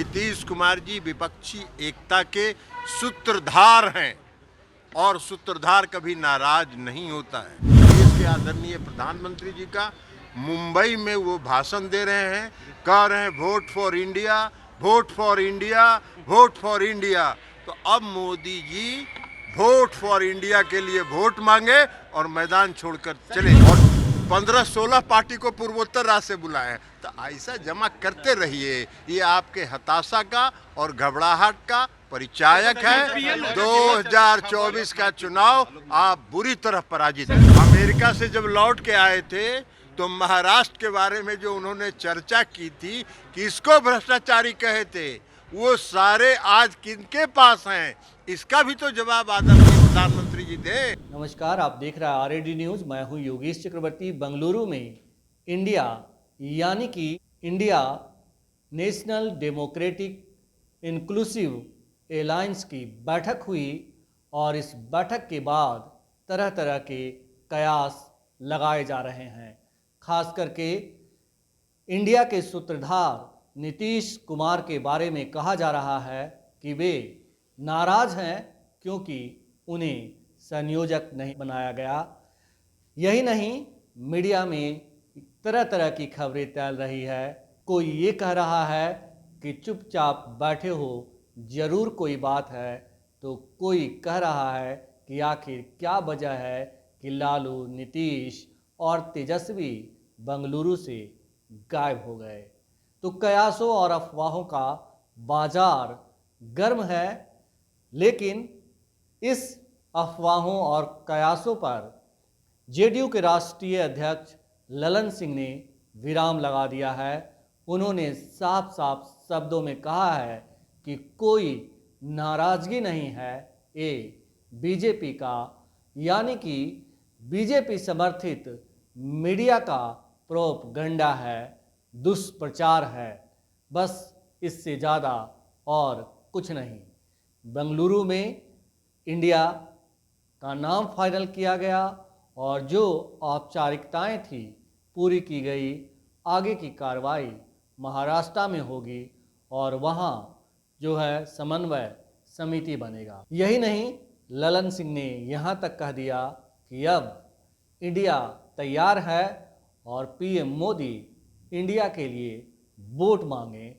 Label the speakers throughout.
Speaker 1: नीतीश कुमार जी विपक्षी एकता के सूत्रधार हैं और सूत्रधार कभी नाराज नहीं होता है। देश के आदरणीय प्रधानमंत्री जी का मुंबई में वो भाषण दे रहे हैं, कह रहे हैं vote for India, vote for India, vote for India. तो अब Modi ji vote for India के लिए वोट मांगे और मैदान छोड़कर चले और 15-16 पार्टी को पूर्वोत्तर राज्य से बुलाए। तो ऐसा जमा करते रहिए, ये आपके हताशा का और घबराहट का परिचायक है। 2024 का चुनाव आप बुरी तरह पराजित हैं। अमेरिका से जब लौट के आए थे तो महाराष्ट्र के बारे में जो उन्होंने चर्चा की थी, किसको भ्रष्टाचारी कहे थे, वो सारे आज किनके पास हैं, इसका भी तो जवाब आदरणीय प्रधानमंत्री जी दे।
Speaker 2: नमस्कार, आप देख रहे हैं आरएडी न्यूज़। मैं हूं योगेश चक्रवर्ती। बेंगलुरु में इंडिया यानी कि India National Democratic Inclusive Alliance की बैठक हुई और इस बैठक के बाद तरह तरह के कयास लगाए जा रहे हैं। खास करके इंडिया के सूत्रधार नीतीश कुमार के बारे में कहा जा रहा है कि वे नाराज हैं क्योंकि उन्हें संयोजक नहीं बनाया गया। यही नहीं, मीडिया में तरह तरह की खबरें फैल रही है। कोई ये कह रहा है कि चुपचाप बैठे हो, जरूर कोई बात है, तो कोई कह रहा है कि आखिर क्या वजह है कि लालू, नीतीश और तेजस्वी बेंगलुरु से गायब हो गए। तो कयासों और अफवाहों का बाजार गर्म है, लेकिन इस अफवाहों और कयासों पर जेडीयू के राष्ट्रीय अध्यक्ष ललन सिंह ने विराम लगा दिया है। उन्होंने साफ साफ शब्दों में कहा है कि कोई नाराजगी नहीं है, ये बीजेपी का यानी कि बीजेपी समर्थित मीडिया का प्रोपगंडा है, दुष्प्रचार है, बस इससे ज़्यादा और कुछ नहीं। बेंगलुरु में इंडिया का नाम फाइनल किया गया और जो औपचारिकताएं थी पूरी की गई। आगे की कार्रवाई महाराष्ट्र में होगी और वहाँ जो है समन्वय समिति बनेगा। यही नहीं, ललन सिंह ने यहाँ तक कह दिया कि अब इंडिया तैयार है और पीएम मोदी इंडिया के लिए वोट मांगे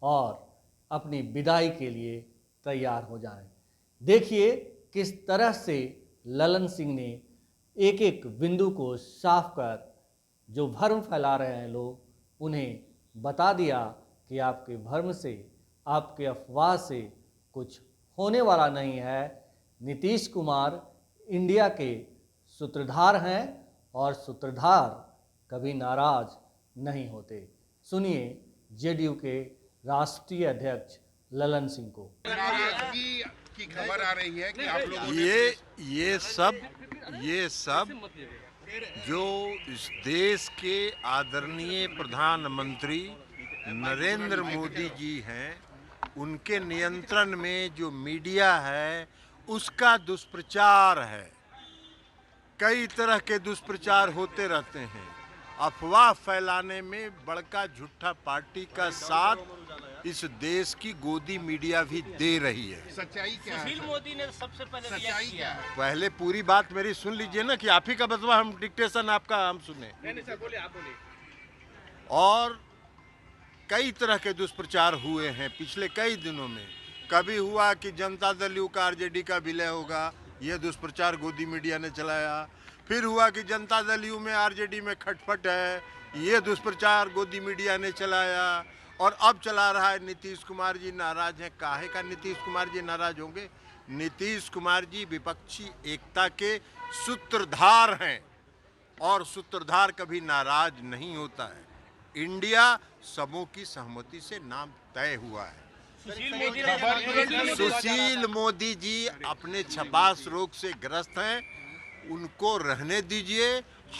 Speaker 2: और अपनी विदाई के लिए तैयार हो जाएं। देखिए किस तरह से ललन सिंह ने एक एक बिंदु को साफ कर जो भ्रम फैला रहे हैं लोग, उन्हें बता दिया कि आपके भ्रम से, आपके अफवाह से कुछ होने वाला नहीं है। नीतीश कुमार इंडिया के सूत्रधार हैं और सूत्रधार कभी नाराज नहीं होते। सुनिए जेडीयू के राष्ट्रीय अध्यक्ष ललन सिंह को।
Speaker 3: नाराजगी की खबर आ रही है कि आप लोगों ने
Speaker 1: ये सब जो इस देश के आदरणीय प्रधानमंत्री नरेंद्र मोदी जी हैं, उनके नियंत्रण में जो मीडिया है उसका दुष्प्रचार है। कई तरह के दुष्प्रचार होते रहते हैं। अफवाह फैलाने में बड़का झूठा पार्टी का साथ इस देश की गोदी मीडिया भी दे रही है।
Speaker 3: सच्चाई क्या है?
Speaker 4: सुशील मोदी ने सबसे पहले
Speaker 3: सच्चाई क्या है?
Speaker 1: पहले पूरी बात मेरी सुन लीजिए ना, कि आप ही का बतवा हम डिक्टेशन आपका हम सुने।
Speaker 4: नहीं सर, बोले आप बोले।
Speaker 1: और कई तरह के दुष्प्रचार हुए हैं पिछले कई दिनों में। कभी हुआ कि जनता दल यू का आरजेडी का विलय होगा, यह दुष्प्रचार गोदी मीडिया ने चलाया। फिर हुआ कि जनता दल यू में आरजेडी में खटपट है, ये दुष्प्रचार गोदी मीडिया ने चलाया। और अब चला रहा है नीतीश कुमार जी नाराज हैं। काहे का नीतीश कुमार जी नाराज होंगे? नीतीश कुमार जी विपक्षी एकता के सूत्रधार हैं और सूत्रधार कभी नाराज नहीं होता है। इंडिया सबों की सहमति से नाम तय हुआ है। सुशील मोदी जी अपने छपास रोग से ग्रस्त हैं, उनको रहने दीजिए।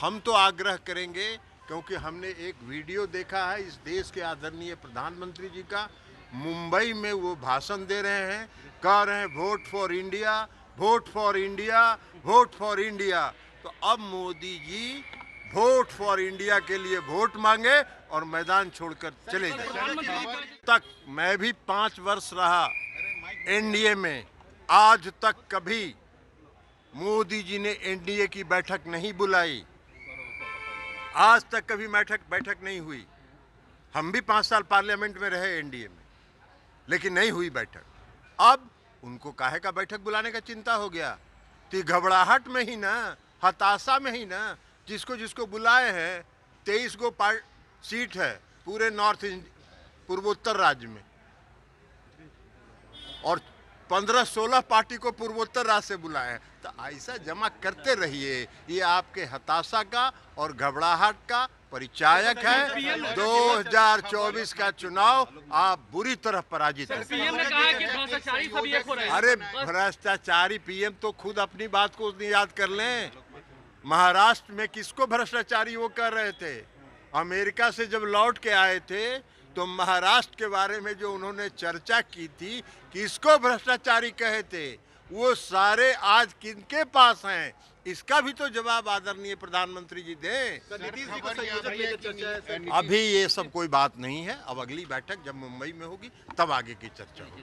Speaker 1: हम तो आग्रह करेंगे, क्योंकि हमने एक वीडियो देखा है इस देश के आदरणीय प्रधानमंत्री जी का, मुंबई में वो भाषण दे रहे हैं, कह रहे हैं vote for India, vote for India, vote for India. तो अब Modi ji vote for India के लिए वोट मांगे और मैदान छोड़कर चले जाएं। तक मैं भी 5 वर्ष रहा एनडीए में, आज तक कभी मोदी जी ने एनडीए की बैठक नहीं बुलाई, आज तक कभी बैठक नहीं हुई। हम भी 5 साल पार्लियामेंट में रहे एनडीए में, लेकिन नहीं हुई बैठक। अब उनको काहे का बैठक बुलाने का चिंता हो गया? तो घबराहट में ही ना, हताशा में ही ना, जिसको जिसको बुलाए हैं 23 गो सीट है पूरे पूर्वोत्तर राज्य में, और 15-16 पार्टी को पूर्वोत्तर राज्य से बुलाए हैं। तो ऐसा जमा करते रहिए, ये आपके हताशा का और घबराहट का परिचायक है। 2024 का चुनाव आप बुरी तरह पराजित हैं।
Speaker 4: पीएम ने कहा है कि भ्रष्टाचारी सब एक हो रहे हैं।
Speaker 1: अरे भ्रष्टाचारी पीएम तो खुद अपनी बात को याद कर लें। महाराष्ट्र में किसको भ्रष्टाचारी वो कर रहे थे? अमेरिका से जब लौट के आए थे तो महाराष्ट्र के बारे में जो उन्होंने चर्चा की थी, किसको भ्रष्टाचारी कहे थे? वो सारे आज किनके पास हैं? इसका भी तो जवाब आदरणीय प्रधानमंत्री जी दें। अभी ये सब कोई बात नहीं है। अब अगली बैठक जब मुंबई में होगी तब आगे की चर्चा होगी।